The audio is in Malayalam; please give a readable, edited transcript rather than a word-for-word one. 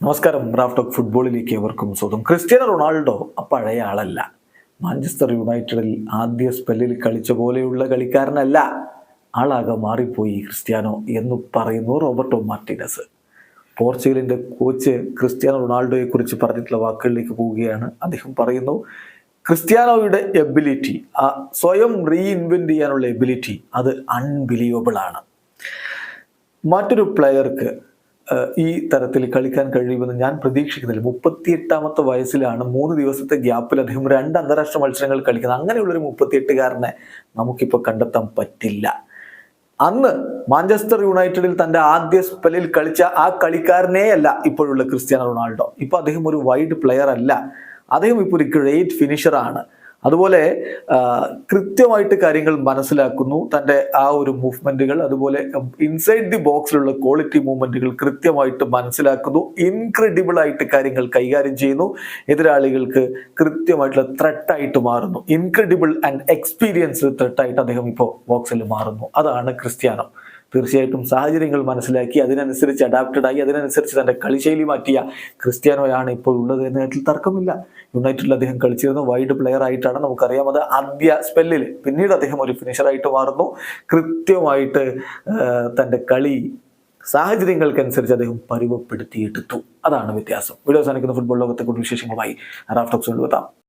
നമസ്കാരം. റാഫ് ടോക്ക് ഫുട്ബോളിലേക്ക് ഏവർക്കും സ്വാഗതം. ക്രിസ്ത്യാനോ റൊണാൾഡോ പഴയ ആളല്ല. മാഞ്ചസ്റ്റർ യുണൈറ്റഡിൽ ആദ്യ സ്പെല്ലിൽ കളിച്ച പോലെയുള്ള കളിക്കാരനല്ല. ആളാകെ മാറിപ്പോയി ക്രിസ്ത്യാനോ എന്ന് പറയുന്നു റോബർട്ടോ മാർട്ടിനസ്. പോർച്ചുഗലിൻ്റെ കോച്ച് ക്രിസ്ത്യാനോ റൊണാൾഡോയെ കുറിച്ച് പറഞ്ഞിട്ടുള്ള വാക്കുകളിലേക്ക് പോവുകയാണ്. അദ്ദേഹം പറയുന്നു, ക്രിസ്ത്യാനോയുടെ എബിലിറ്റി, സ്വയം റീഇൻവെന്റ് ചെയ്യാനുള്ള എബിലിറ്റി, അത് അൺബിലീവബിൾ ആണ്. മറ്റൊരു പ്ലെയർക്ക് ഈ തരത്തിൽ കളിക്കാൻ കഴിയുമെന്ന് ഞാൻ പ്രതീക്ഷിക്കുന്നില്ല. 38ാമത്തെ വയസ്സിലാണ് 3 ദിവസത്തെ ഗ്യാപ്പിൽ അദ്ദേഹം 2 അന്താരാഷ്ട്ര മത്സരങ്ങൾ കളിക്കുന്നത്. അങ്ങനെയുള്ളൊരു 38കാരനെ നമുക്കിപ്പോൾ കണ്ടെത്താൻ പറ്റില്ല. അന്ന് മാഞ്ചസ്റ്റർ യുണൈറ്റഡിൽ തൻ്റെ ആദ്യ സ്പെല്ലിൽ കളിച്ച ആ കളിക്കാരനേ അല്ല ഇപ്പോഴുള്ള ക്രിസ്ത്യാനോ റൊണാൾഡോ. ഇപ്പോൾ അദ്ദേഹം ഒരു വൈഡ് പ്ലെയർ അല്ല, അദ്ദേഹം ഇപ്പോൾ ഒരു ഗ്രേറ്റ് ഫിനിഷറാണ്. അതുപോലെ കൃത്യമായിട്ട് കാര്യങ്ങൾ മനസ്സിലാക്കുന്നു. തൻ്റെ ആ ഒരു മൂവ്മെൻറ്റുകൾ, അതുപോലെ ഇൻസൈഡ് ദി ബോക്സിലുള്ള ക്വാളിറ്റി മൂവ്മെൻറ്റുകൾ കൃത്യമായിട്ട് മനസ്സിലാക്കുന്നു. ഇൻക്രെഡിബിൾ ആയിട്ട് കാര്യങ്ങൾ കൈകാര്യം ചെയ്യുന്നു. എതിരാളികൾക്ക് കൃത്യമായിട്ടുള്ള ത്രെട്ടായിട്ട് മാറുന്നു. ഇൻക്രെഡിബിൾ ആൻഡ് എക്സ്പീരിയൻസ്ഡ് ത്രെട്ടായിട്ട് അദ്ദേഹം ഇപ്പോൾ ബോക്സിൽ മാറുന്നു. അതാണ് ക്രിസ്ത്യാനോ. തീർച്ചയായിട്ടും സാഹചര്യങ്ങൾ മനസ്സിലാക്കി അതിനനുസരിച്ച് അഡാപ്റ്റഡ് ആയി അതിനനുസരിച്ച് തൻ്റെ കളിശൈലി മാറ്റിയ ക്രിസ്ത്യാനോയാണ് ഇപ്പോൾ ഉള്ളത് എന്ന കാര്യത്തിൽ തർക്കമില്ല. യുണൈറ്റഡിൽ അദ്ദേഹം കളിച്ചിരുന്ന വൈഡ് പ്ലെയർ ആയിട്ടാണ്, നമുക്കറിയാം. അത് ആദ്യ സ്പെല്ലിൽ. പിന്നീട് അദ്ദേഹം ഒരു ഫിനിഷറായിട്ട് മാറുന്നു. കൃത്യമായിട്ട് തൻ്റെ കളി സാഹചര്യങ്ങൾക്കനുസരിച്ച് അദ്ദേഹം പരുവപ്പെടുത്തിയെടുത്തു. അതാണ് വ്യത്യാസം. വീഡിയോ അവസാനിക്കുന്ന ഫുട്ബോൾ ലോകത്തെ കൂടുതൽ വിശേഷങ്ങളുമായി റാഫ് ടോക്സ് കൊണ്ടുവെത്താം.